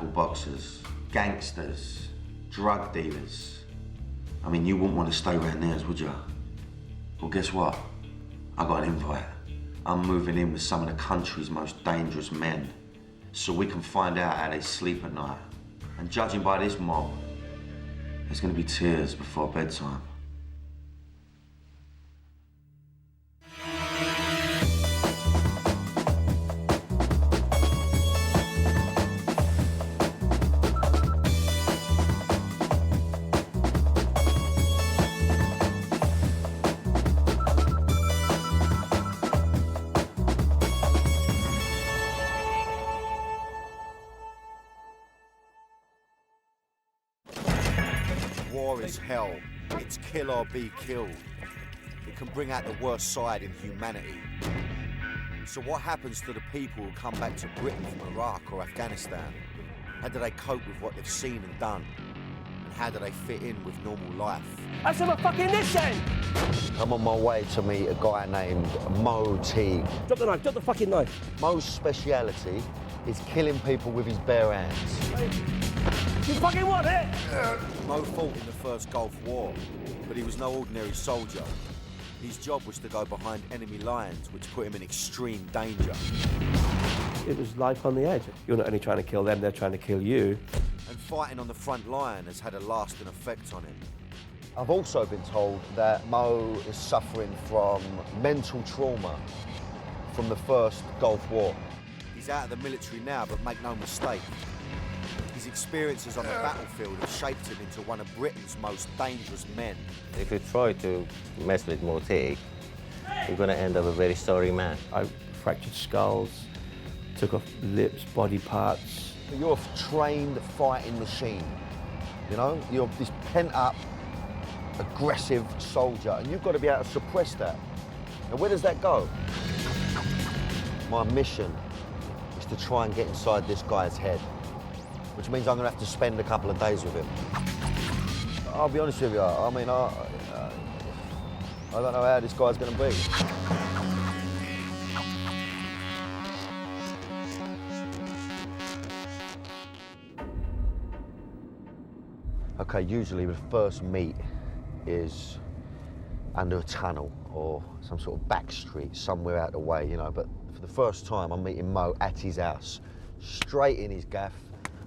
tackle boxers, gangsters, drug dealers. I mean, you wouldn't want to stay around theirs, would you? Well, guess what? I got an invite. I'm moving in with some of the country's most dangerous men, so we can find out how they sleep at night. And judging by this mob, there's gonna be tears before bedtime. War is hell. It's kill or be killed. It can bring out the worst side in humanity. So what happens to the people who come back to Britain from Iraq or Afghanistan? How do they cope with what they've seen and done? And how do they fit in with normal life? Have some fucking this then! I'm on my way to meet a guy named Mo Teague. Drop the knife, drop the fucking knife. Mo's speciality is killing people with his bare hands. You fucking want it? Mo fought in the first Gulf War, but he was no ordinary soldier. His job was to go behind enemy lines, which put him in extreme danger. It was life on the edge. You're not only trying to kill them, they're trying to kill you. And fighting on the front line has had a lasting effect on him. I've also been told that Mo is suffering from mental trauma from the first Gulf War. He's out of the military now, but make no mistake, his experiences on the battlefield have shaped him into one of Britain's most dangerous men. If you try to mess with Mo Teague, you're going to end up a very sorry man. I fractured skulls, took off lips, body parts. You're a trained fighting machine, you know? You're this pent-up, aggressive soldier, and you've got to be able to suppress that. And where does that go? My mission is to try and get inside this guy's head, which means I'm going to have to spend a couple of days with him. I'll be honest with you, I mean, I don't know how this guy's going to be. Okay, usually the first meet is under a tunnel or some sort of back street somewhere out of the way, you know, but for the first time I'm meeting Mo at his house, straight in his gaff,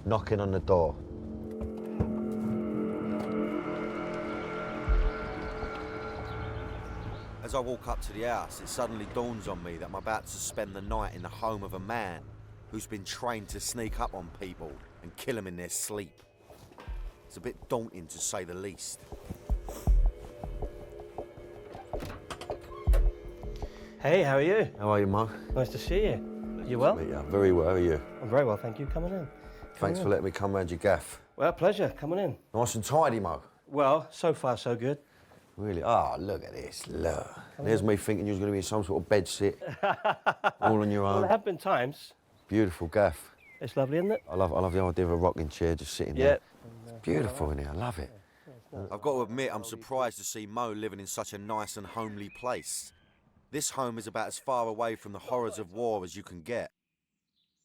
knocking on the door. As I walk up to the house, it suddenly dawns on me that I'm about to spend the night in the home of a man who's been trained to sneak up on people and kill them in their sleep. It's a bit daunting, to say the least. Hey, how are you? How are you, Mo? Nice to see you. You well? Yeah, very well. How are you? I'm very well, thank you. Coming in. Thanks for letting me come round your gaff. Well, pleasure. Coming in. Nice and tidy, Mo. Well, so far so good. Really? Ah, oh, look at this. Look. There's me thinking you was going to be in some sort of bed sit, all on your own. Well, there have been times. Beautiful gaff. It's lovely, isn't it? I love the idea of a rocking chair just sitting there. It's beautiful in here. I love it. I've got to admit, I'm surprised to see Mo living in such a nice and homely place. This home is about as far away from the horrors of war as you can get.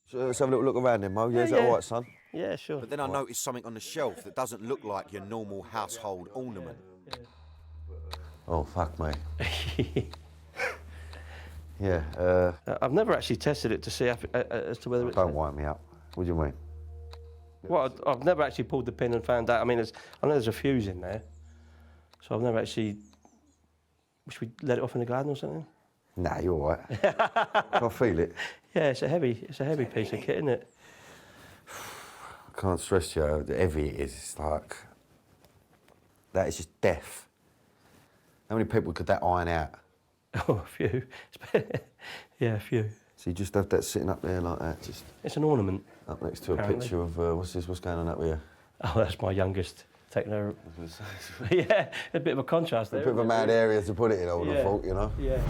So let's have a little look around there, Mo. Yeah, is that all right, son? Yeah, sure. But then I noticed something on the shelf that doesn't look like your normal household ornament. Oh, fuck me. Yeah, I've never actually tested it to see as to whether it's... Don't wind me up. What do you mean? Well, I've never actually pulled the pin and found out. I mean, I know there's a fuse in there, so I've never actually... Should we let it off in the garden or something? Nah, you're all right. I feel it. Yeah, it's a heavy piece of kit, isn't it? I can't stress to you how heavy it is. It's like... That is just death. How many people could that iron out? Oh, a few. Yeah, a few. So you just have that sitting up there like that, just... It's an ornament. Up next to a apparently. picture of... what's this? What's going on up here? Oh, that's my youngest techno. Yeah, a bit of a contrast there. A bit of a mad area to put it in, I would have thought, you know? Yeah.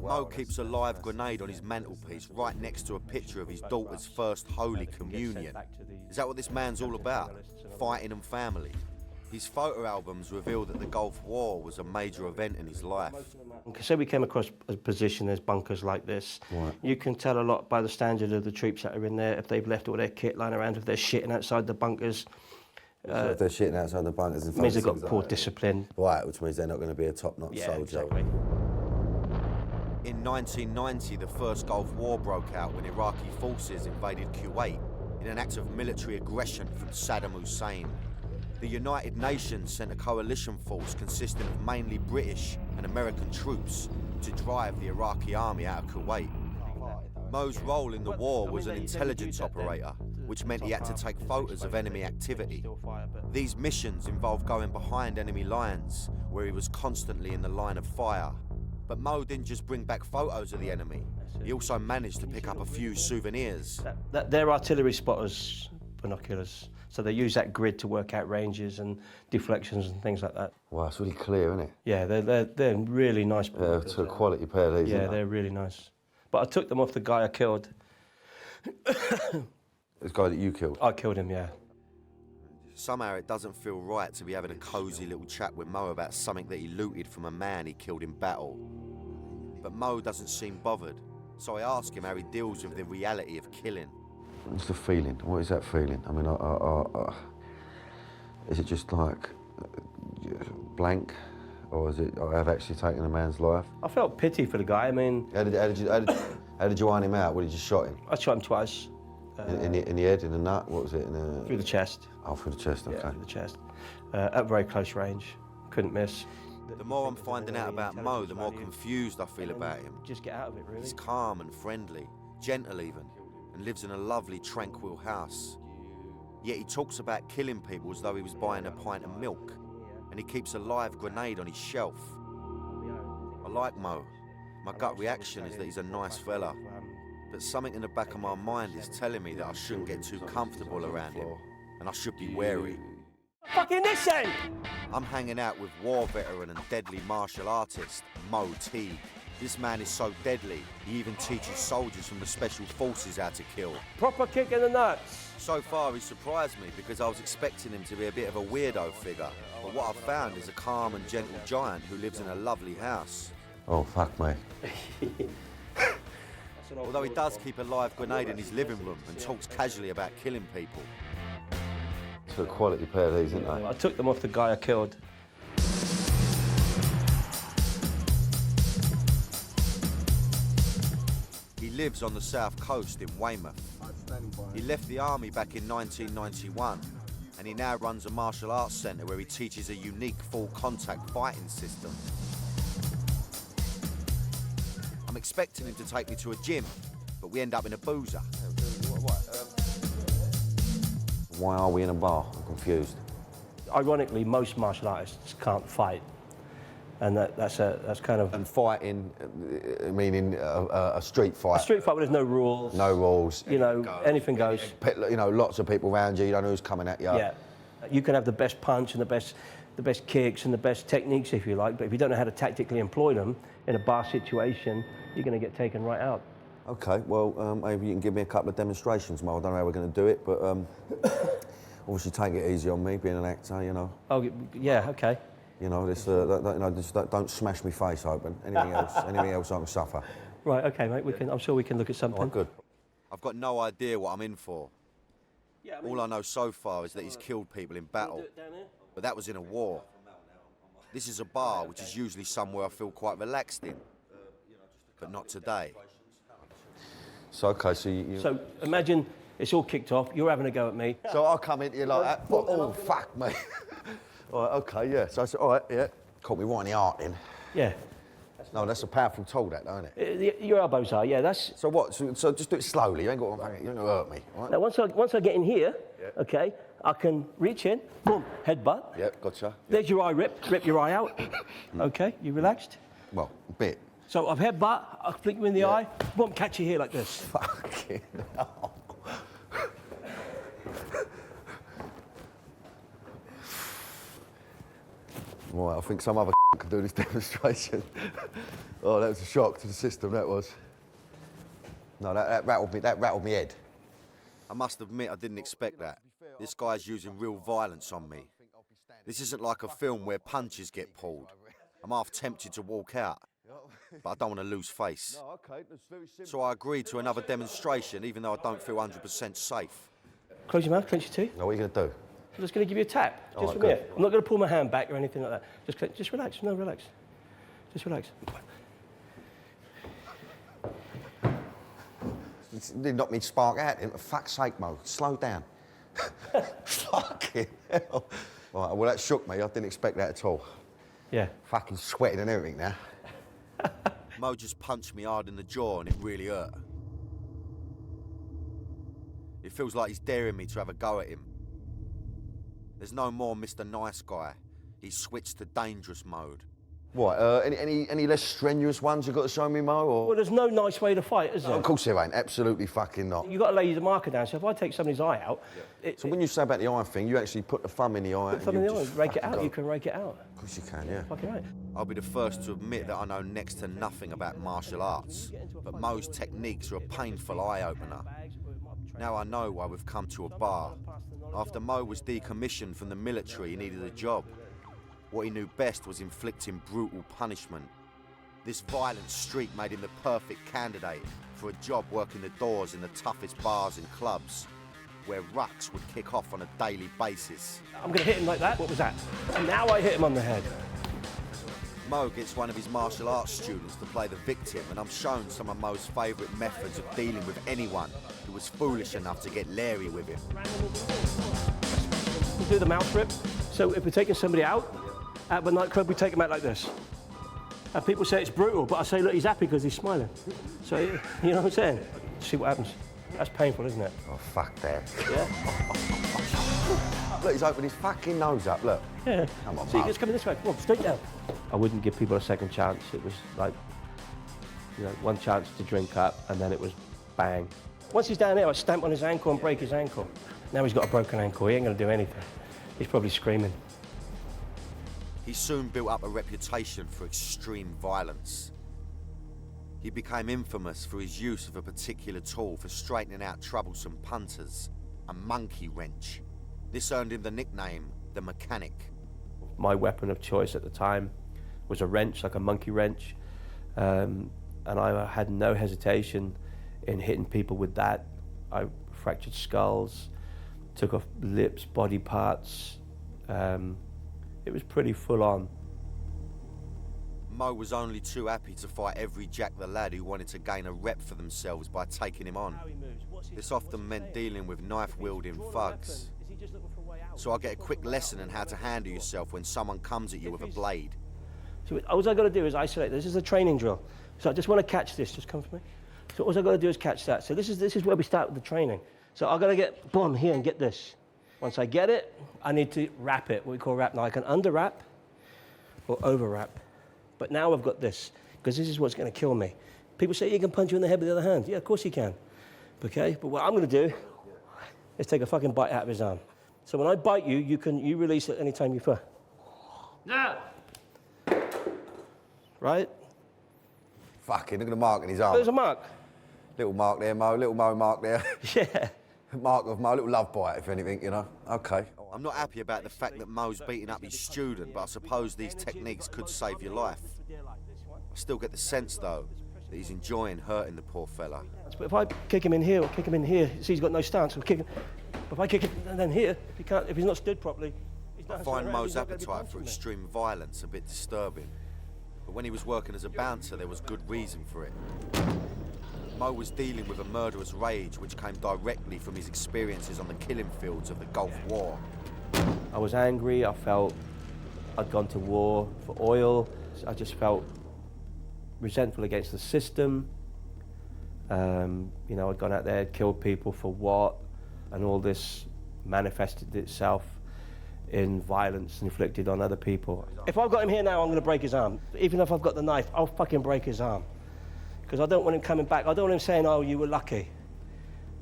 Mo keeps a live grenade on his mantelpiece right next to a picture of his daughter's first Holy Communion. Is that what this man's all about? Fighting and family? His photo albums reveal that the Gulf War was a major event in his life. So we came across a position, there's bunkers like this. Right. You can tell a lot by the standard of the troops that are in there, if they've left all their kit lying around, if they're shitting outside the bunkers. So if they're shitting outside the bunkers and Means they've got things like poor that. discipline. Right, which means they're not going to be a top-notch Yeah, soldier. exactly. In 1990, the first Gulf War broke out when Iraqi forces invaded Kuwait in an act of military aggression from Saddam Hussein. The United Nations sent a coalition force consisting of mainly British and American troops to drive the Iraqi army out of Kuwait. Mo's role in the war was an intelligence operator, which meant he had to take photos of enemy activity. These missions involved going behind enemy lines, where he was constantly in the line of fire. But Mo didn't just bring back photos of the enemy, he also managed to pick up a few souvenirs. They're artillery spotters, binoculars. So they use that grid to work out ranges and deflections and things like that. Wow, it's really clear, isn't it? Yeah, they're really nice binoculars. It's a quality pair of these, Yeah, isn't they're really nice. But I took them off the guy I killed. This guy that you killed? I killed him, yeah. Somehow it doesn't feel right to be having a cosy little chat with Mo about something that he looted from a man he killed in battle. But Mo doesn't seem bothered, so I ask him how he deals with the reality of killing. What's the feeling? What is that feeling? I mean, is it just like blank, or is it I have actually taken a man's life? I felt pity for the guy. I mean, How did you iron him out? What, did you shot him? I shot him twice. In the head, in the nut? What was it? Through the chest. Oh, through the chest. Okay. Yeah, through the chest. At very close range. Couldn't miss. The more I'm finding out about Mo, the more confused I feel about him. Just get out of it, really. He's calm and friendly, gentle even, and lives in a lovely, tranquil house. Yet he talks about killing people as though he was buying a pint of milk, and he keeps a live grenade on his shelf. I like Mo. My gut reaction is that he's a nice fella, but something in the back of my mind is telling me that I shouldn't get too comfortable around him, and I should be wary. Fucking this end! I'm hanging out with war veteran and deadly martial artist, Mo Teague. This man is so deadly, he even teaches soldiers from the special forces how to kill. Proper kick in the nuts. So far, he surprised me because I was expecting him to be a bit of a weirdo figure. But what I've found is a calm and gentle giant who lives in a lovely house. Oh, fuck me. Although he does keep a live grenade in his living room and talks casually about killing people. It's a quality pair of these, isn't they? I took them off the guy I killed. He lives on the south coast in Weymouth. He left the army back in 1991 and he now runs a martial arts centre where he teaches a unique full contact fighting system. I'm expecting him to take me to a gym, but we end up in a boozer. Why are we in a bar? I'm confused. Ironically, most martial artists can't fight. And that's kind of... And fighting, meaning a street fight? A street fight where there's no rules. No rules. You know, anything goes. You know, lots of people around you, you don't know who's coming at you. Yeah. You can have the best punch and the best kicks and the best techniques, if you like, but if you don't know how to tactically employ them in a bar situation, you're going to get taken right out. Okay, well, maybe you can give me a couple of demonstrations, Mo. I don't know how we're going to do it, but obviously take it easy on me, being an actor, you know. Oh, yeah, okay. You know, don't smash me face open. Anything else I can suffer. Right, okay, mate, I'm sure we can look at something. Oh, good. I've got no idea what I'm in for. Yeah, All I know so far is that he's killed people in battle, but that was in a war. This is a bar, which is usually somewhere I feel quite relaxed in, but not today. So, okay, so you... So imagine it's all kicked off, you're having a go at me. So I'll come into you like that. Oh, fuck me. All right, okay, yeah. So I said, all right, yeah. Caught me right in the heart then. Yeah. No, that's a powerful tool, that, don't it? Your elbows are, yeah, that's... So what? So just do it slowly. You ain't got to hurt me, all right? Now, once I get in here, okay, I can reach in, boom, headbutt. Yep, gotcha. There's your eye rip your eye out. Okay, you relaxed? Well, a bit. So I've headbutt, I'll flick you in the eye, boom, catch you here like this. Fucking hell. Right, I think some other could do this demonstration. Oh, that was a shock to the system, that was. No, that rattled me head. I must admit I didn't expect that. This guy's using real violence on me. This isn't like a film where punches get pulled. I'm half tempted to walk out, but I don't want to lose face. No, okay, that's very simple. So I agreed to another demonstration, even though I don't feel 100% safe. Close your mouth, clench your teeth. Now, what are you going to do? I'm just going to give you a tap, just right, from good. here. I'm not going to pull my hand back or anything like that. Just relax. No, relax. Just relax. You knocked me spark out. For fuck's sake, Mo, slow down. Fucking hell. Right, well, that shook me. I didn't expect that at all. Yeah. Fucking sweating and everything now. Mo just punched me hard in the jaw and it really hurt. It feels like he's daring me to have a go at him. There's no more Mr. Nice Guy. He's switched to dangerous mode. What, any less strenuous ones you've got to show me, Mo, or? Well, there's no nice way to fight, is there? No, of course there ain't, absolutely fucking not. You've got to lay the marker down, so if I take somebody's eye out... So when you say about the eye thing, you actually put the thumb in the eye Put the thumb in the eye, just rake it fucking out, go. you can rake it out. Of course you can, yeah. Fucking right. I'll be the first to admit that I know next to nothing about martial arts, but Mo's techniques are a painful eye-opener. Now I know why we've come to a bar. After Mo was decommissioned from the military, he needed a job. What he knew best was inflicting brutal punishment. This violent streak made him the perfect candidate for a job working the doors in the toughest bars and clubs, where rucks would kick off on a daily basis. I'm going to hit him like that. What was that? And now I hit him on the head. Mo gets one of his martial arts students to play the victim, and I'm shown some of Mo's favourite methods of dealing with anyone who was foolish enough to get leery with him. We do the mouth rip. So if we're taking somebody out at the nightclub, we take them out like this. And people say it's brutal, but I say, look, he's happy because he's smiling. So, you know what I'm saying? See what happens. That's painful, isn't it? Oh, fuck that. Yeah? Look, he's opened his fucking nose up, look. Yeah. Come on, See, Mo. it's coming this way. Come on, straight down. I wouldn't give people a second chance. It was like, you know, one chance to drink up, and then it was bang. Once he's down here, I stamp on his ankle and break his ankle. Now he's got a broken ankle. He ain't going to do anything. He's probably screaming. He soon built up a reputation for extreme violence. He became infamous for his use of a particular tool for straightening out troublesome punters, a monkey wrench. This earned him the nickname, the Mechanic. My weapon of choice at the time was a wrench, like a monkey wrench, and I had no hesitation in hitting people with that. I fractured skulls, took off lips, body parts. It was pretty full on. Mo was only too happy to fight every Jack the Lad who wanted to gain a rep for themselves by taking him on. This often meant dealing with knife-wielding thugs. So I get a quick lesson on how to handle yourself when someone comes at you with a blade. So all I got to do is isolate. This is a training drill. So I just want to catch this. Just come for me. So all I got to do is catch that. So this is where we start with the training. So I got to get boom here and get this. Once I get it, I need to wrap it. What we call wrap. Now I can under wrap or over wrap. But now I've got this because this is what's going to kill me. People say you can punch you in the head with the other hand. Yeah, of course you can. Okay. But what I'm going to do is take a fucking bite out of his arm. So when I bite you, you release it anytime you feel. Yeah. Right? Fucking, look at the mark in his arm. There's a mark. Little mark there, Mo, little Mo mark there. Yeah. Mark of Mo, little love bite, if anything, you know. Okay. I'm not happy about the fact that Mo's beating up his student, but I suppose these techniques could save your life. I still get the sense, though, that he's enjoying hurting the poor fella. But if I kick him in here or kick him in here, see he's got no stance, I'll kick him. But if I kick him and then here, if he's not stood properly, he's I find Mo's appetite for extreme violence a bit disturbing. But when he was working as a bouncer, there was good reason for it. Mo was dealing with a murderous rage which came directly from his experiences on the killing fields of the Gulf War. I was angry, I felt I'd gone to war for oil. I just felt resentful against the system. You know, I'd gone out there, killed people for what? And all this manifested itself in violence inflicted on other people. If I've got him here now, I'm going to break his arm. Even if I've got the knife, I'll fucking break his arm. Because I don't want him coming back. I don't want him saying, oh, you were lucky.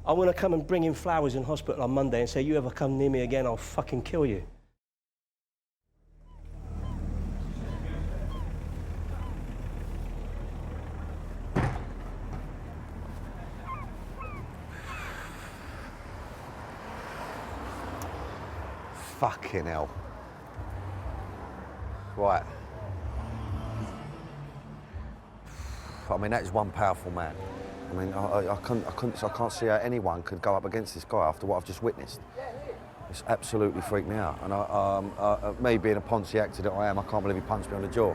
I want to come and bring him flowers in hospital on Monday and say, you ever come near me again, I'll fucking kill you. Fucking hell. Right. I mean, that is one powerful man. I mean, I can't see how anyone could go up against this guy after what I've just witnessed. It's absolutely freaked me out. And me being a Ponzi actor that I am, I can't believe he punched me on the jaw.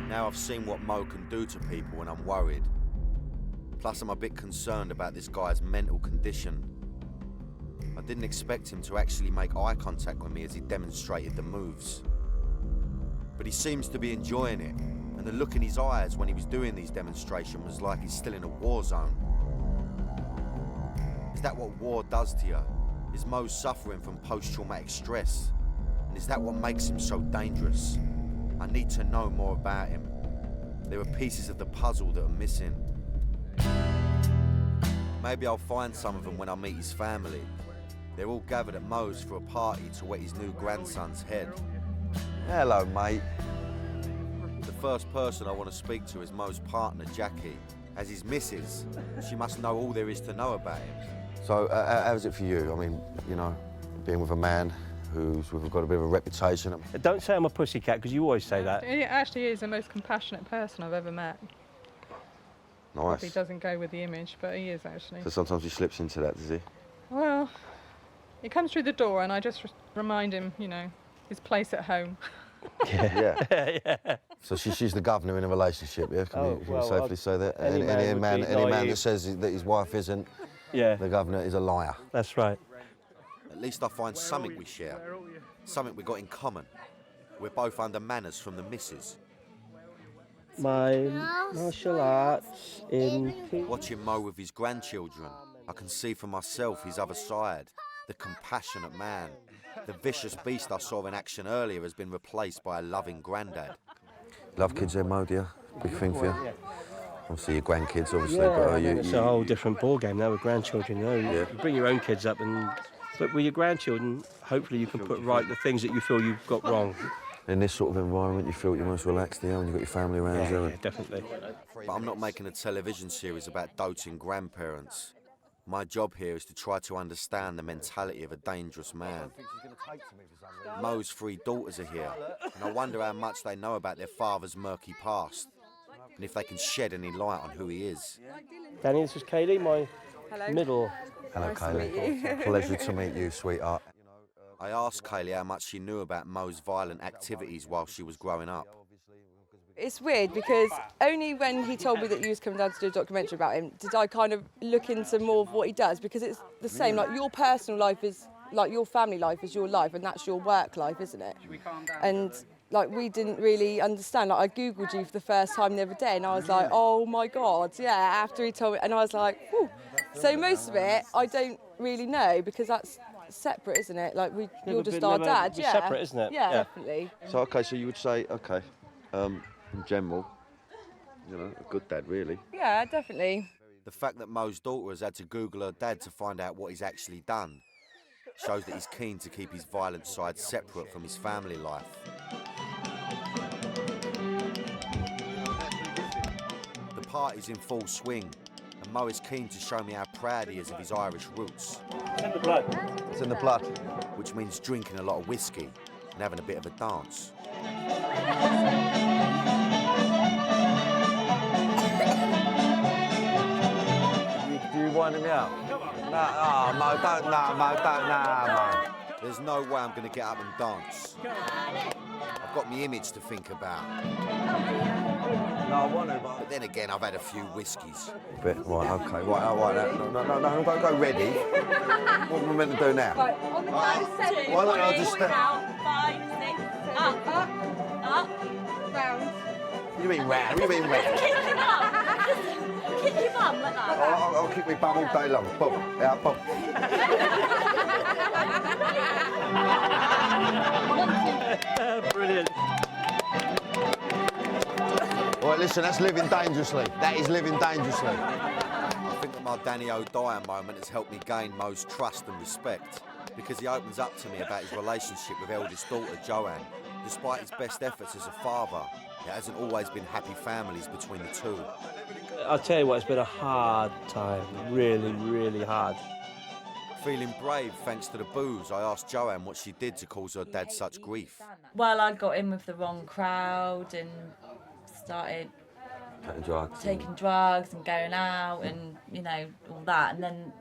Now I've seen what Mo can do to people and I'm worried. Plus I'm a bit concerned about this guy's mental condition. I didn't expect him to actually make eye contact with me as he demonstrated the moves. But he seems to be enjoying it, and the look in his eyes when he was doing these demonstrations was like he's still in a war zone. Is that what war does to you? Is Mo suffering from post-traumatic stress? And is that what makes him so dangerous? I need to know more about him. There are pieces of the puzzle that are missing. Maybe I'll find some of them when I meet his family. They're all gathered at Mo's for a party to wet his new grandson's head. Hello, mate. The first person I want to speak to is Mo's partner, Jackie. As his missus, she must know all there is to know about him. So, how's it for you? I mean, you know, being with a man who's got a bit of a reputation. Don't say I'm a pussycat, because you always say that. He actually is the most compassionate person I've ever met. Nice. He doesn't go with the image, but he is actually. So sometimes he slips into that, does he? Well, he comes through the door and I just remind him, you know, his place at home. Yeah. Yeah. So she's the governor in a relationship, yeah? Can you safely say that? Any man that says that his wife isn't, the governor is a liar. That's right. At least I find something we share, something we got in common. We're both under manners from the missus. My martial arts in... Watching Mo with his grandchildren, I can see for myself his other side, the compassionate man. The vicious beast I saw in action earlier has been replaced by a loving granddad. Love kids there, Mo, do you? Big thing for you? Obviously your grandkids, obviously, but it's a whole different ball game now with grandchildren. You know, you bring your own kids up, but with your grandchildren, hopefully you can put right the things that you feel you've got wrong. In this sort of environment, you feel you're most relaxed there when you've got your family around you. Yeah, definitely. But I'm not making a television series about doting grandparents. My job here is to try to understand the mentality of a dangerous man. Mo's 3 daughters are here, and I wonder how much they know about their father's murky past, and if they can shed any light on who he is. Danny, this is Kaylee, my middle. Hello, Kaylee. Pleasure to meet you, sweetheart. I asked Kaylee how much she knew about Mo's violent activities while she was growing up. It's weird because only when he told me that you was coming down to do a documentary about him did I kind of look into more of what he does, because it's the same, like your personal life is, like your family life is your life and that's your work life, isn't it? And like we didn't really understand, like I Googled you for the first time the other day and I was like, oh my God, yeah, after he told me, and I was like, whew. So most of it I don't really know because that's separate, isn't it? Like you're just our dad, yeah. Separate, isn't it? Yeah, definitely. So, okay, so you would say, okay, in general, you know, a good dad, really. Yeah, definitely. The fact that Mo's daughter has had to Google her dad to find out what he's actually done shows that he's keen to keep his violent side separate from his family life. The party's in full swing, and Mo is keen to show me how proud he is of his Irish roots. It's in the blood. It's in the blood. Which means drinking a lot of whiskey and having a bit of a dance. Do you wind me out? No, Mo, Mo. There's no way I'm going to get up and dance. I've got my image to think about. No, I want to, But then again, I've had a few whiskies. Right, okay, right. No, don't go ready. What am I meant to do now? Right, on the count of 7. Why don't I just step? 5, 6, up, round. What do you mean round? What do you mean round? Kick him up. Kick your bum like that. I'll kick my bum all day long. Boom, out, boom. Brilliant. All right, listen, that's living dangerously. That is living dangerously. I think that my Danny O'Dwyer moment has helped me gain Mo's trust and respect, because he opens up to me about his relationship with eldest daughter Joanne. Despite his best efforts as a father, it hasn't always been happy families between the two. I'll tell you what, it's been a hard time, really, really hard. Feeling brave thanks to the booze, I asked Joanne what she did to cause her dad such grief. Well, I got in with the wrong crowd and started taking drugs and going out and, you know, all that. And then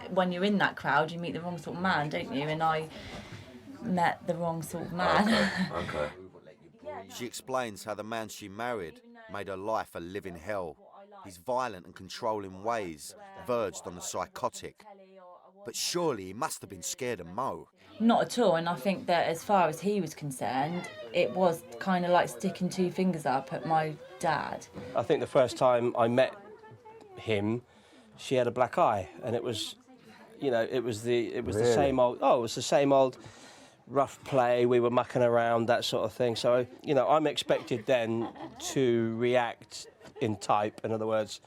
when you're in that crowd, you meet the wrong sort of man, don't you? And I met the wrong sort of man. Okay. She explains how the man she married made her life a living hell. His violent and controlling ways verged on the psychotic. But surely he must have been scared of Mo. Not at all, and I think that as far as he was concerned, it was kind of like sticking two fingers up at my dad. I think the first time I met him, she had a black eye, and it was, you know, it was the same old. Oh, it was the same old rough play. We were mucking around, that sort of thing. So, you know, I'm expected then to react in type. In other words,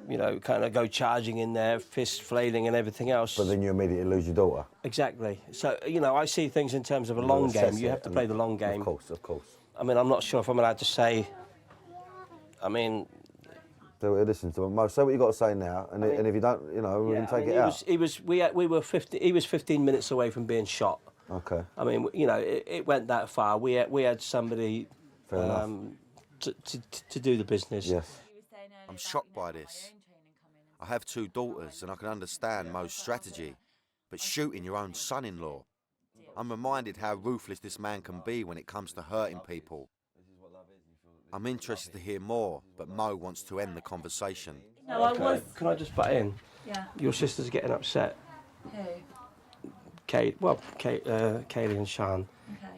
you know, kind of go charging in there, fist flailing and everything else. But then you immediately lose your daughter. Exactly. So, you know, I see things in terms of a long game. You have to play the long game. Of course, of course. I mean, I'm not sure if I'm allowed to say. I mean. Listen to him. Mo, say what you got to say now, and if you don't, you know, we can take it out. He was 15 minutes away from being shot. Okay. I mean, you know, it went that far. We had somebody to do the business. Yes. I'm shocked by this. I have two daughters and I can understand Mo's strategy, but shooting your own son-in-law. I'm reminded how ruthless this man can be when it comes to hurting people. I'm interested to hear more, but Mo wants to end the conversation. No, I was. Can I just butt in? Yeah. Your sister's getting upset. Who? Kaylee and Sean,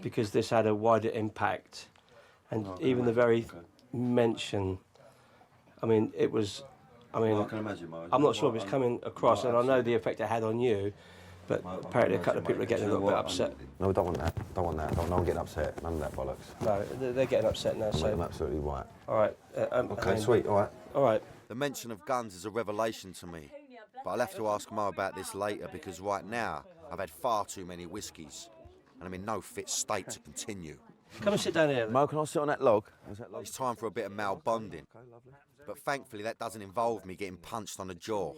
because this had a wider impact, and even the very mention. I mean, it was. I mean, I can imagine, Mo. I'm not sure if it's coming across, and I know the effect it had on you, but apparently a couple of people are getting a little bit upset. No, we don't want that. Don't want that. No one getting upset. None of that bollocks. No, they're getting upset now. So I'm absolutely right. all right. Okay, sweet. All right. All right. The mention of guns is a revelation to me, but I'll have to ask Mo about this later because right now I've had far too many whiskies and I'm in no fit state to continue. Come and sit down here. Mo, can I sit on that log? It's time for a bit of male bonding, but thankfully that doesn't involve me getting punched on the jaw.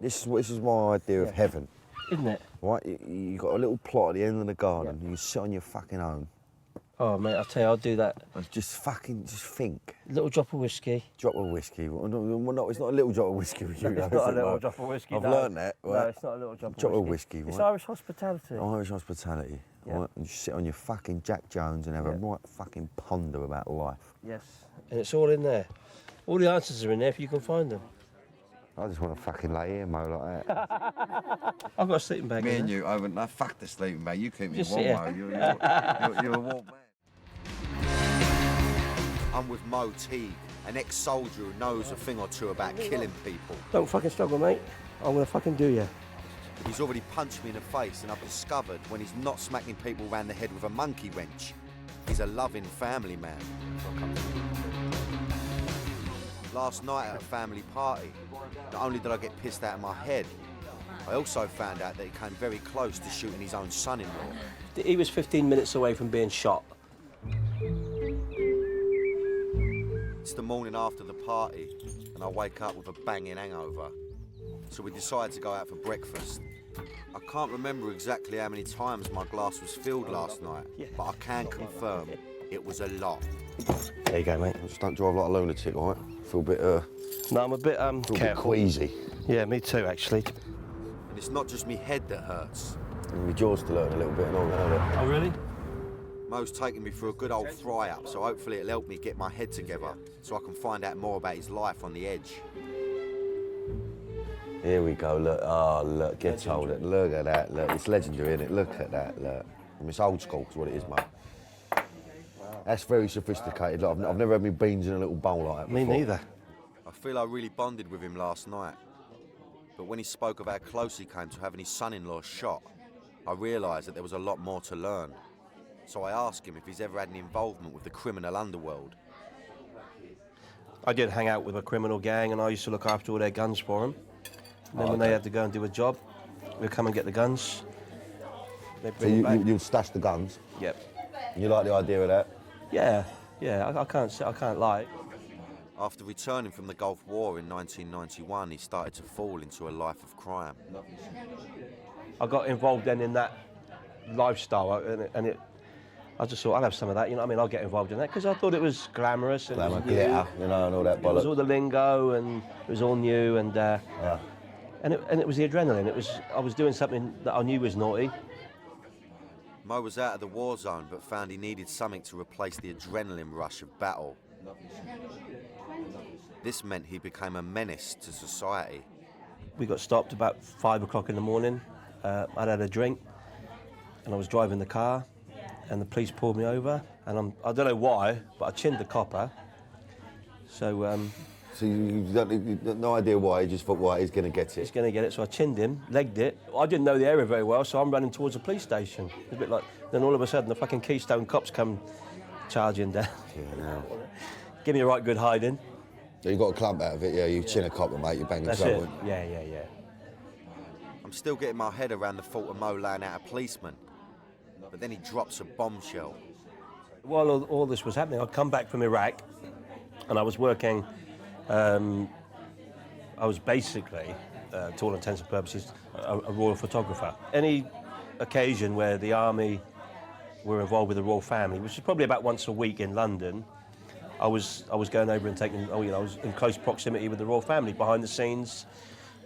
This is my idea of heaven. Isn't it? Right, you got a little plot at the end of the garden. You sit on your fucking own. Oh, mate, I'll tell you, I'll do that. Just think. Little drop of whiskey. Drop of whiskey. Well, no, it's not a little drop of whiskey with you. It's not a little drop of whiskey. I've learned that. Right? No, it's not a little drop of whiskey. Right? It's Irish hospitality. Irish hospitality. Yeah. Right? And you sit on your fucking Jack Jones and have a right fucking ponder about life. Yes. And it's all in there. All the answers are in there if you can find them. I just want to fucking lay here, Mo, like that. I've got a sleeping bag. Me and you, I wouldn't. No, fuck the sleeping bag. You keep me Just warm, sit Mo. You're a warm man. I'm with Mo Teague, an ex-soldier who knows a thing or two about killing people. Don't fucking struggle, mate. I'm gonna fucking do you. He's already punched me in the face and I've discovered when he's not smacking people around the head with a monkey wrench, he's a loving family man. Last night at a family party, not only did I get pissed out of my head, I also found out that he came very close to shooting his own son-in-law. He was 15 minutes away from being shot. It's the morning after the party and I wake up with a banging hangover. So we decide to go out for breakfast. I can't remember exactly how many times my glass was filled last night, but I can confirm it was a lot. There you go, mate. Just don't drive like a lunatic, all right? Feel a bit, No, I'm a bit, bit queasy. Yeah, me too, actually. And it's not just me head that hurts. And my jaw's still hurting a little bit and all that. Oh, really? Mo's taking me for a good old fry-up, so hopefully it'll help me get my head together so I can find out more about his life on the edge. Here we go, look. Oh, look, get told it. Look at that, look. It's legendary, isn't it? Look at that, look. It's old school, is what it is, mate. That's very sophisticated. Look, I've never had my beans in a little bowl like that before. Me neither. I feel I really bonded with him last night. But when he spoke of how close he came to having his son-in-law shot, I realised that there was a lot more to learn. So I asked him if he's ever had any involvement with the criminal underworld. I did hang out with a criminal gang and I used to look after all their guns for them. And then when they had to go and do a job, we'd come and get the guns. So you'd stash the guns? Yep. And you like the idea of that? Yeah, I can't lie. After returning from the Gulf War in 1991, he started to fall into a life of crime. I got involved then in that lifestyle, I just thought I'll have some of that. You know what I mean? I'll get involved in that because I thought it was glamorous. And Glamour, glitter, you know, and all that bollocks. It was all the lingo, and it was all new, and it was the adrenaline. I was doing something that I knew was naughty. Mo was out of the war zone, but found he needed something to replace the adrenaline rush of battle. This meant he became a menace to society. We got stopped about 5 o'clock in the morning. I'd had a drink, and I was driving the car, and the police pulled me over, and I don't know why, but I chinned the copper. So. So you've got no idea why, you just thought, why, he's going to get it. He's going to get it, so I chinned him, legged it. I didn't know the area very well, so I'm running towards the police station. It's a bit like, then all of a sudden the fucking Keystone cops come charging down. Yeah, now. Give me a right good hiding. So you got a clump out of it, yeah, you chin a copper, mate, you bang the That's trouble. it. Yeah. I'm still getting my head around the thought of Mo laying out a policeman. But then he drops a bombshell. While all this was happening, I'd come back from Iraq, and I was working. I was basically, to all intents and purposes, a royal photographer. Any occasion where the army were involved with the royal family, which was probably about once a week in London, I was going over and taking. I was in close proximity with the royal family, behind the scenes,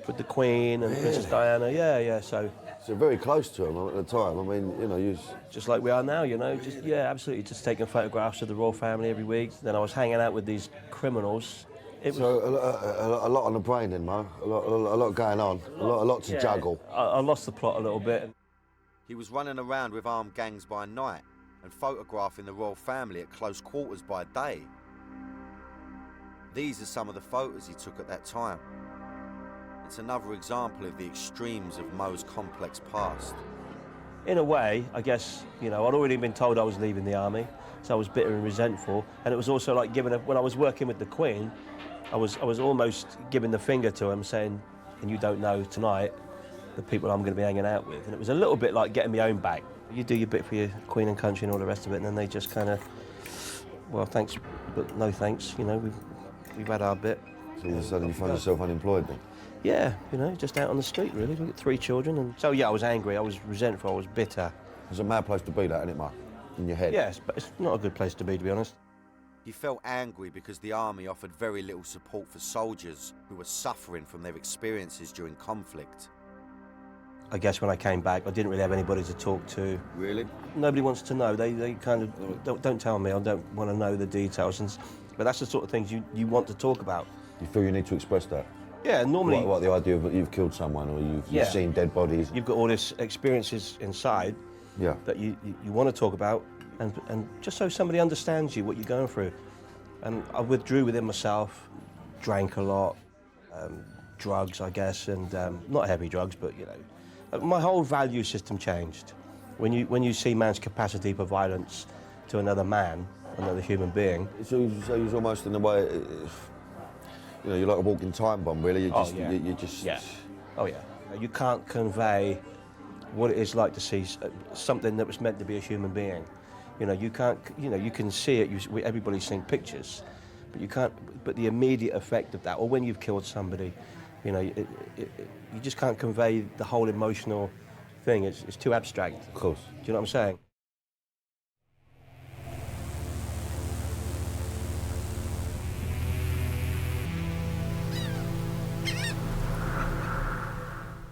with the Queen and Princess Diana. Yeah. So very close to him at the time. I mean, you know, you just like we are now. You know, absolutely, just taking photographs of the royal family every week. Then I was hanging out with these criminals. So a lot on the brain then, Mo. A lot going on. A lot to juggle. I lost the plot a little bit. He was running around with armed gangs by night and photographing the royal family at close quarters by day. These are some of the photos he took at that time. It's another example of the extremes of Mo's complex past. In a way, I guess, you know, I'd already been told I was leaving the army, so I was bitter and resentful. And it was also like when I was working with the Queen, I was almost giving the finger to him, saying, and you don't know tonight the people I'm going to be hanging out with. And it was a little bit like getting my own back. You do your bit for your Queen and country and all the rest of it, and then they just kind of, well, thanks, but no thanks. You know, we've had our bit. So you suddenly find yourself unemployed then? Yeah, you know, just out on the street, really. We've got 3 children, and so, yeah, I was angry, I was resentful, I was bitter. It's a mad place to be, that, isn't it, Mark? In your head? Yes, but it's not a good place to be honest. He felt angry because the army offered very little support for soldiers who were suffering from their experiences during conflict. I guess when I came back, I didn't really have anybody to talk to. Really? Nobody wants to know. They kind of, don't tell me, I don't want to know the details. But that's the sort of things you want to talk about. You feel you need to express that? Yeah, normally... What the idea of that you've killed someone or you've seen dead bodies? You've got all these experiences inside that you want to talk about, and just so somebody understands you, what you're going through. And I withdrew within myself, drank a lot, drugs, I guess, and not heavy drugs, but, you know. My whole value system changed. When you see man's capacity for violence to another man, another human being. So you're almost in a way, you know, you're like a walking time bomb, really. You just. Oh yeah. You can't convey what it is like to see something that was meant to be a human being. You know, you can't. You know, you can see it. Everybody's seen pictures, but you can't. But the immediate effect of that, or when you've killed somebody, you know, you just can't convey the whole emotional thing. It's too abstract. Of course. Do you know what I'm saying?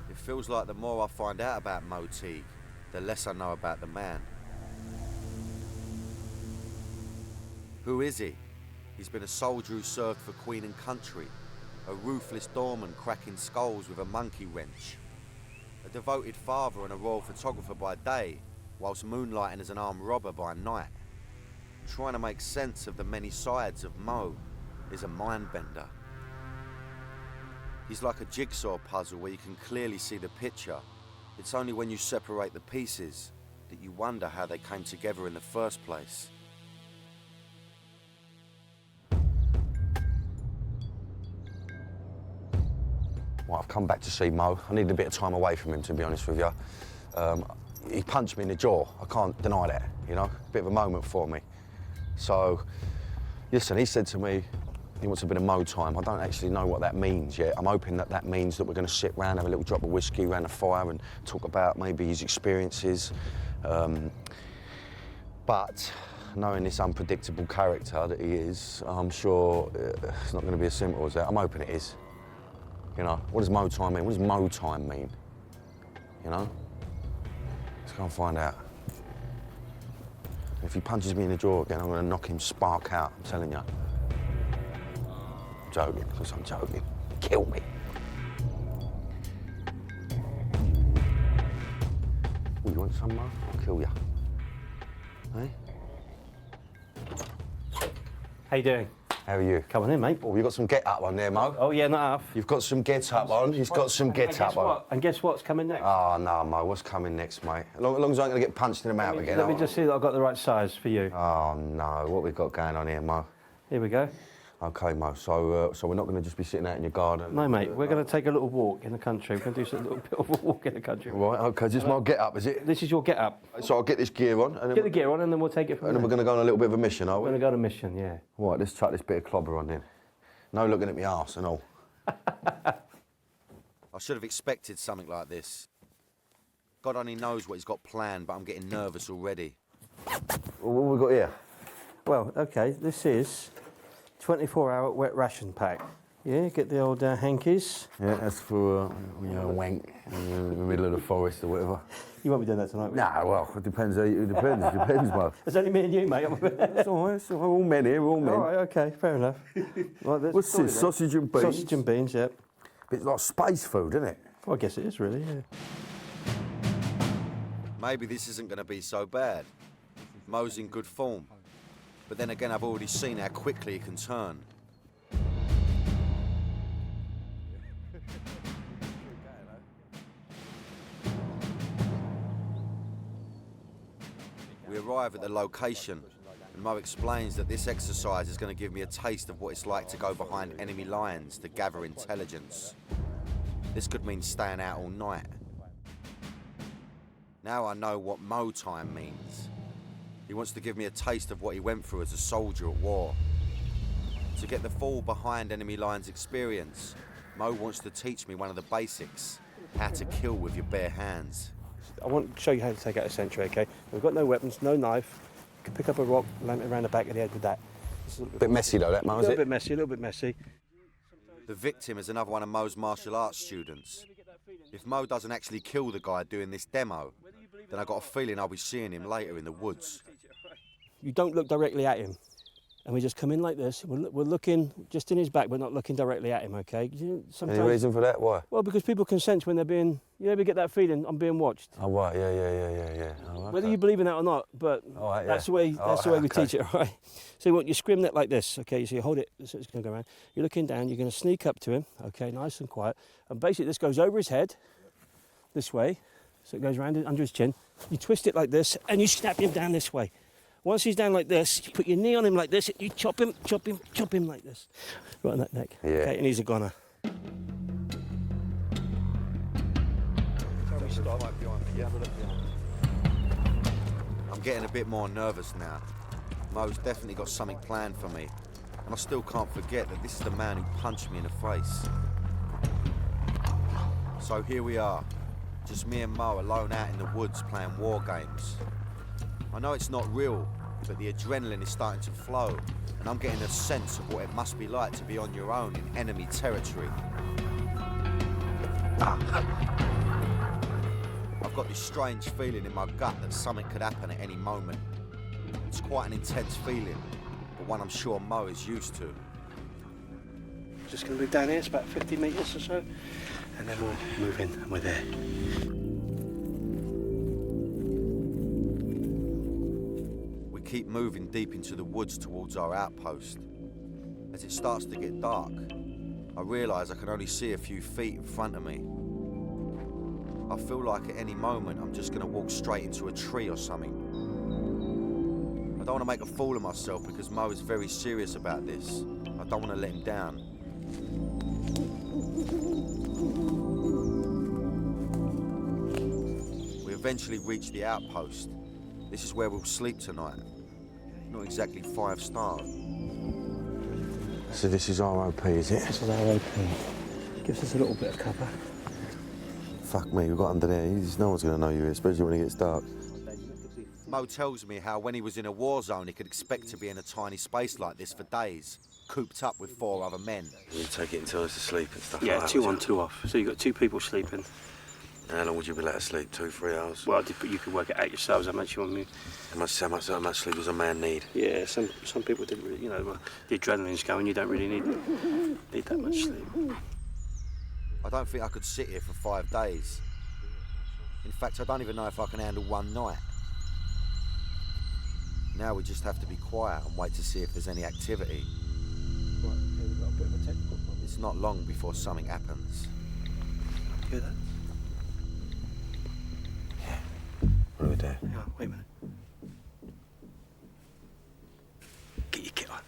It feels like the more I find out about Mo Teague, the less I know about the man. Who is he? He's been a soldier who served for Queen and country, a ruthless doorman cracking skulls with a monkey wrench, a devoted father and a royal photographer by day, whilst moonlighting as an armed robber by night. Trying to make sense of the many sides of Mo is a mind bender. He's like a jigsaw puzzle where you can clearly see the picture. It's only when you separate the pieces that you wonder how they came together in the first place. Well, I've come back to see Mo. I needed a bit of time away from him, to be honest with you. He punched me in the jaw. I can't deny that, you know? A bit of a moment for me. So, listen, he said to me, He wants a bit of Mo time. I don't actually know what that means yet. I'm hoping that that means that we're going to sit round, have a little drop of whiskey around the fire and talk about maybe his experiences. But knowing this unpredictable character that he is, I'm sure it's not going to be as simple as that. I'm hoping it is. You know, what does Mo time mean? What does Mo time mean? You know? Let's go and find out. If he punches me in the jaw again, I'm going to knock him spark out, I'm telling you. I'm joking, because I'm joking. Kill me. Oh, you want some, Mo? I'll kill you. Hey? How you doing? How are you? Come on in, mate. Oh, you got some get-up on there, Mo. Oh, yeah, not half. You've got some get-up on. He's got some get-up on. And guess what's coming next? Oh, no, Mo, what's coming next, mate? As long as I ain't going to get punched in the mouth again. Let me just see that I've got the right size for you. Oh, no, what we got going on here, Mo? Here we go. OK, Mo, so we're not going to just be sitting out in your garden? No, mate, we're going to take a little walk in the country. We're going to do a little bit of a walk in the country. Right, OK, this is my get-up, is it? This is your get-up. So I'll get this gear on. And then Get the gear on and then we'll take it from And then there. we're going to go on a little bit of a mission, are we? We're going to go on a mission, yeah. Right, let's chuck this bit of clobber on then. No looking at me arse and all. I should have expected something like this. God only knows what he's got planned, but I'm getting nervous already. What have we got here? Well, OK, this is 24-hour wet ration pack. Yeah, get the old hankies. Yeah, that's for wank in the middle of the forest or whatever. You won't be doing that tonight, will you? Nah, well, it depends. It depends, Mo. It's only me and you, mate. It's all right, it's all right. All men here, all men. All right, OK, fair enough. Right, What's this, sausage and beans? Sausage and beans, yeah. It's like space food, isn't it? Well, I guess it is, really, yeah. Maybe this isn't going to be so bad. Mo's in good form. But then again, I've already seen how quickly he can turn. We arrive at the location, and Mo explains that this exercise is going to give me a taste of what it's like to go behind enemy lines to gather intelligence. This could mean staying out all night. Now I know what Mo time means. He wants to give me a taste of what he went through as a soldier at war. To get the full behind enemy lines experience, Mo wants to teach me one of the basics, how to kill with your bare hands. I want to show you how to take out a sentry, OK? We've got no weapons, no knife. You can pick up a rock, land it around the back of the head with that. A bit messy though, that, Mo, is it? A little bit messy. The victim is another one of Mo's martial arts students. If Mo doesn't actually kill the guy doing this demo, then I got a feeling I'll be seeing him later in the woods. You don't look directly at him. And we just come in like this. We're looking just in his back. We're not looking directly at him, OK? Any reason for that? Why? Well, because people can sense when they're being... You ever get that feeling, I'm being watched? Oh, right, yeah. Oh, okay. Whether you believe in that or not, but right, that's the way we okay. teach it, right? So you scrim that like this, OK? So you hold it, so it's going to go around. You're looking down, you're going to sneak up to him, OK, nice and quiet. And basically this goes over his head, this way, so it goes around under his chin. You twist it like this, and you snap him down this way. Once he's down like this, you put your knee on him like this, you chop him like this. Right on that neck. Yeah. OK, and he's a goner. I'm getting a bit more nervous now. Mo's definitely got something planned for me. And I still can't forget that this is the man who punched me in the face. So here we are, just me and Mo alone out in the woods playing war games. I know it's not real, but the adrenaline is starting to flow, and I'm getting a sense of what it must be like to be on your own in enemy territory. I've got this strange feeling in my gut that something could happen at any moment. It's quite an intense feeling, but one I'm sure Mo is used to. Just going to move down here, it's about 50 metres or so, and then we'll move in, and we're there. We keep moving deep into the woods towards our outpost. As it starts to get dark, I realise I can only see a few feet in front of me. I feel like at any moment I'm just going to walk straight into a tree or something. I don't want to make a fool of myself because Mo is very serious about this. I don't want to let him down. We eventually reach the outpost. This is where we'll sleep tonight. Not exactly 5-star. So this is ROP, is it? This is ROP. Gives us a little bit of cover. Fuck me, we've got under there. No one's going to know you here, especially when it gets dark. Mo tells me how when he was in a war zone, he could expect to be in a tiny space like this for days, cooped up with 4 other men. You take it until us to sleep and stuff Yeah, like that. 2 on, 2 off. So you've got 2 people sleeping. How long would you be let to sleep? 2, 3 hours? Well, you could work it out yourselves how much you want me. How much sleep does a man need? Yeah, some people didn't really, you know, the adrenaline's going, you don't really need that much sleep. I don't think I could sit here for 5 days. In fact, I don't even know if I can handle 1 night. Now we just have to be quiet and wait to see if there's any activity. Right, okay, we've got a bit of a technical problem. It's not long before something happens. Hear that? What do we do? Hang on, wait a minute. Get your kit on.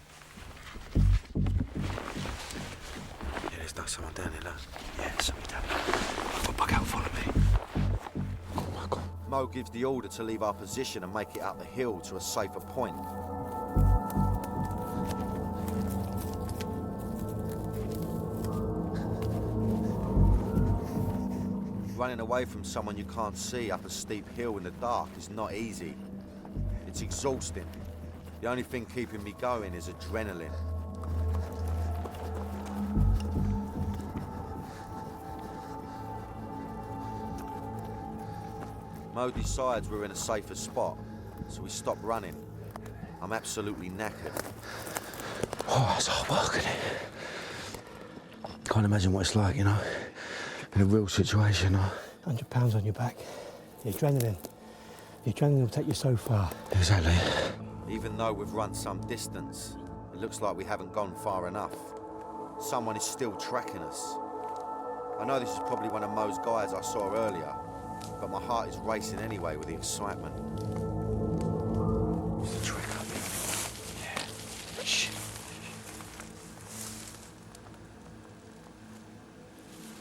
Yeah, there's not someone down here, look. Yeah, something down there. I've got bug out, follow me. Mo gives the order to leave our position and make it up the hill to a safer point. Running away from someone you can't see up a steep hill in the dark is not easy. It's exhausting. The only thing keeping me going is adrenaline. Mo decides we're in a safer spot, so we stop running. I'm absolutely knackered. Oh, that's hard work, isn't it? Can't imagine what it's like, you know, in a real situation. 100 pounds on your back. The adrenaline will take you so far. Exactly. Even though we've run some distance, it looks like we haven't gone far enough. Someone is still tracking us. I know this is probably one of Mo's guys I saw earlier, but my heart is racing anyway with the excitement. What's the trick up? Yeah. Shh.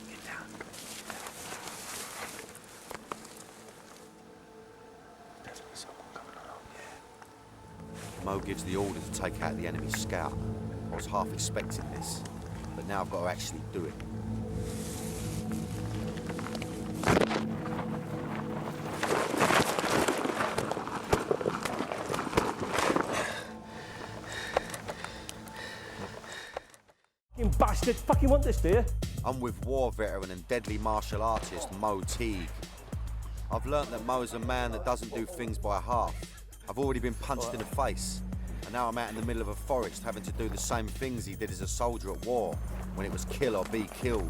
Get down. There's someone coming along, yeah. Mo gives the order to take out the enemy scout. I was half expecting this, but now I've got to actually do it. You bastard, fucking want this, do you? I'm with war veteran and deadly martial artist Mo Teague. I've learnt that Mo is a man that doesn't do things by half. I've already been punched in the face, and now I'm out in the middle of a forest having to do the same things he did as a soldier at war, when it was kill or be killed.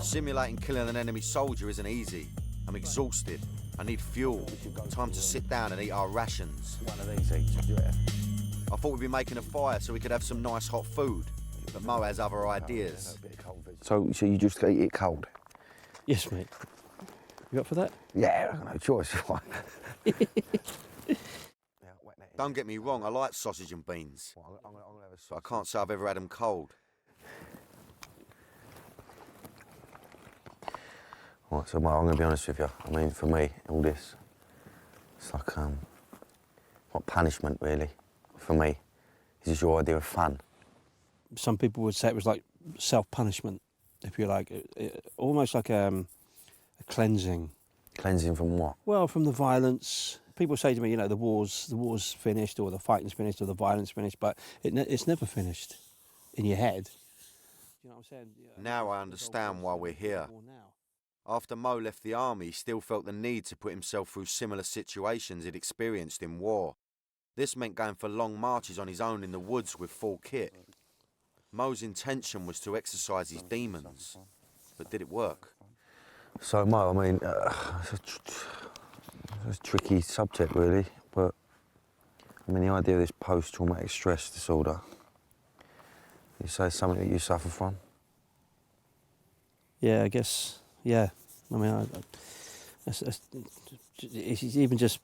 Simulating killing an enemy soldier isn't easy. I'm exhausted. I need fuel. Time to sit down and eat our rations. One of these each, yeah. I thought we'd be making a fire so we could have some nice hot food, but Mo has other ideas. So you just eat it cold? Yes, mate. You up for that? Yeah, I've got no choice. Don't get me wrong, I like sausage and beans, but I can't say I've ever had them cold. Right, so Mo, I'm going to be honest with you. I mean, for me, all this, it's like, not punishment, really. For me, this is your idea of fun. Some people would say it was like self-punishment, if you like. Almost like a cleansing. Cleansing from what? Well, from the violence. People say to me, you know, the war's finished, or the fighting's finished, or the violence finished, but it's never finished in your head. You know what I'm saying? Now I understand why we're here. After Mo left the army, he still felt the need to put himself through similar situations he'd experienced in war. This meant going for long marches on his own in the woods with full kit. Mo's intention was to exercise his demons, but did it work? So, Mo, I mean, it's a tricky subject, really, but I mean, the idea of this post-traumatic stress disorder, you say it's something that you suffer from? Yeah, I guess. Yeah, I mean, it's even just,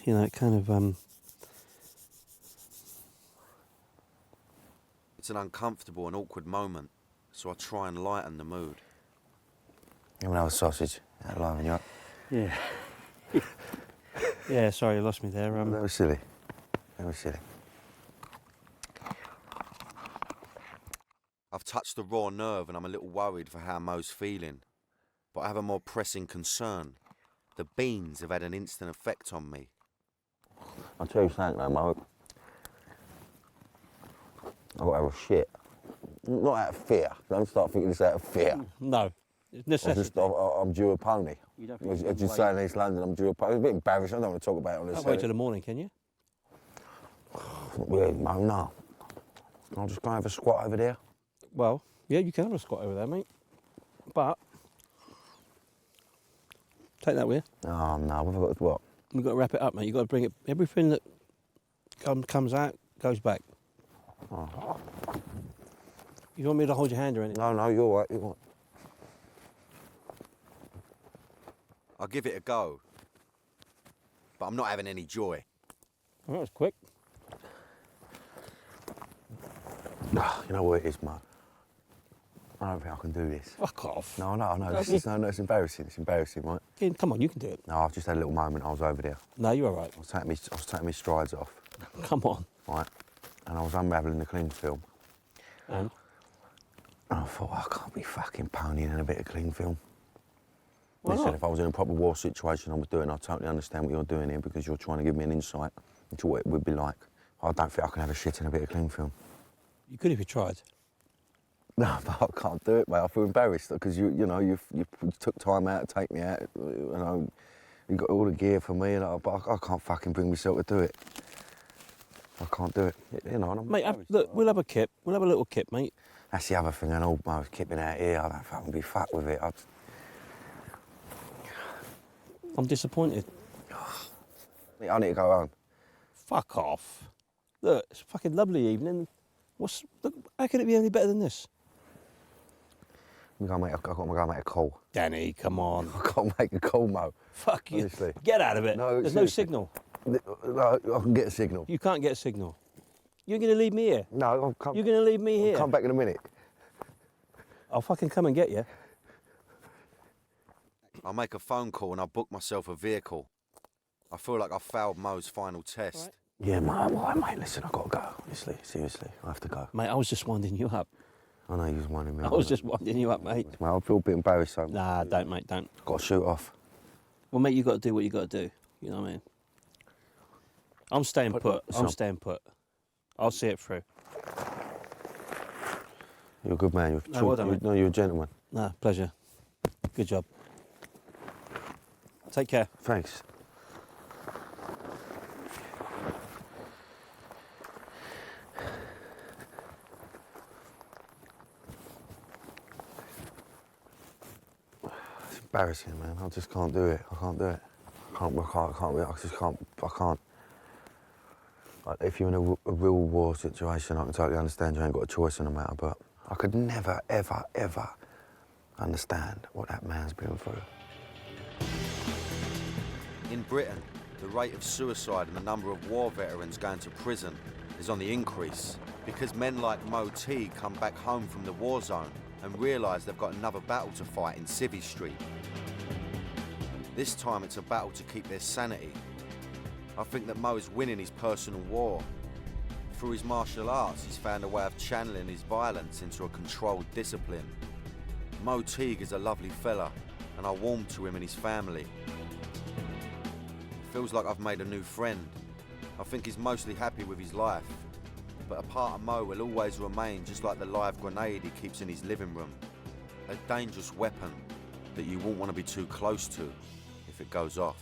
you know, kind of. It's an uncomfortable and awkward moment, so I try and lighten the mood. You want to have a sausage? That'll liven you up. Yeah. Yeah, sorry, you lost me there. That was silly. That was silly. I've touched the raw nerve and I'm a little worried for how Mo's feeling. But I have a more pressing concern. The beans have had an instant effect on me. I'll tell you something though, Mo. I've got to have a shit. Not out of fear. Don't start thinking this out of fear. No, it's necessity. I'm due a pony. You don't think As you say in East London, I'm due a pony. It's a bit embarrassing. I don't want to talk about it on this. Can't wait till the morning, can you? Not really, Mo, no. I'll just go have a squat over there. Well, yeah, you can have a squat over there, mate. But take that with you. Oh, no, what have I got to what? You've got to wrap it up, mate. You've got to bring it. Everything that comes out goes back. Oh. You want me to hold your hand or anything? No, you're all right, you're all right. I'll give it a go. But I'm not having any joy. Well, that was quick. You know what it is, Mo? I don't think I can do this. Fuck off. No, it's embarrassing. It's embarrassing, right? Yeah, come on, you can do it. No, I've just had a little moment. I was over there. No, you're all right. I was taking my strides off, Come on. right? And I was unravelling the cling film. And? And I thought, I can't be fucking ponying in a bit of cling film. Why Listen, not? if I was in a proper war situation I was doing, I totally understand what you're doing here because you're trying to give me an insight into what it would be like. I don't think I can have a shit in a bit of cling film. You could if you tried. No, but I can't do it, mate. I feel embarrassed because you took time out to take me out. You know, you got all the gear for me, but I can't fucking bring myself to do it. I can't do it. You know, and I'm Mate, look, we'll have a kip. We'll have a little kip, mate. That's the other thing. And all my kipping out here, I don't fucking be fucked with it. I'm disappointed. I need to go home. Fuck off. Look, it's a fucking lovely evening. Look, how can it be any better than this? I've got to go make a call. Danny, come on. I've got to make a call, Mo. Fuck you. Honestly. Get out of it. No, There's no seriously. signal. No, I can get a signal. You can't get a signal. You're going to leave me here? No, I'll come. You're going to leave me here? I'll come back in a minute. I'll fucking come and get you. I'll make a phone call and I'll book myself a vehicle. I feel like I failed Mo's final test. Right. Yeah, mate, listen, I've got to go. Honestly, seriously, I have to go. Mate, I was just winding you up. I know you was winding me I up. was just winding you up, mate. Mate, I feel a bit embarrassed, so Nah, don't, mate, don't. got to shoot off. Well, mate, you got to do what you got to do. You know what I mean? I'm staying put. I'm staying put. I'll see it through. You're a good man. You're No, well done, mate. you're a gentleman. Nah, pleasure. Good job. Take care. Thanks. It's embarrassing, man. I just can't do it. I can't do it. I can't. Like, if you're in a real war situation, I can totally understand you ain't got a choice in the matter, but I could never, ever, ever understand what that man's been through. In Britain, the rate of suicide and the number of war veterans going to prison is on the increase because men like Mo Teague come back home from the war zone and realise they've got another battle to fight in Civvy Street. This time it's a battle to keep their sanity. I think that Mo is winning his personal war. Through his martial arts, he's found a way of channeling his violence into a controlled discipline. Mo Teague is a lovely fella, and I warm to him and his family. It feels like I've made a new friend. I think he's mostly happy with his life, but a part of Mo will always remain just like the live grenade he keeps in his living room. A dangerous weapon that you won't want to be too close to if it goes off.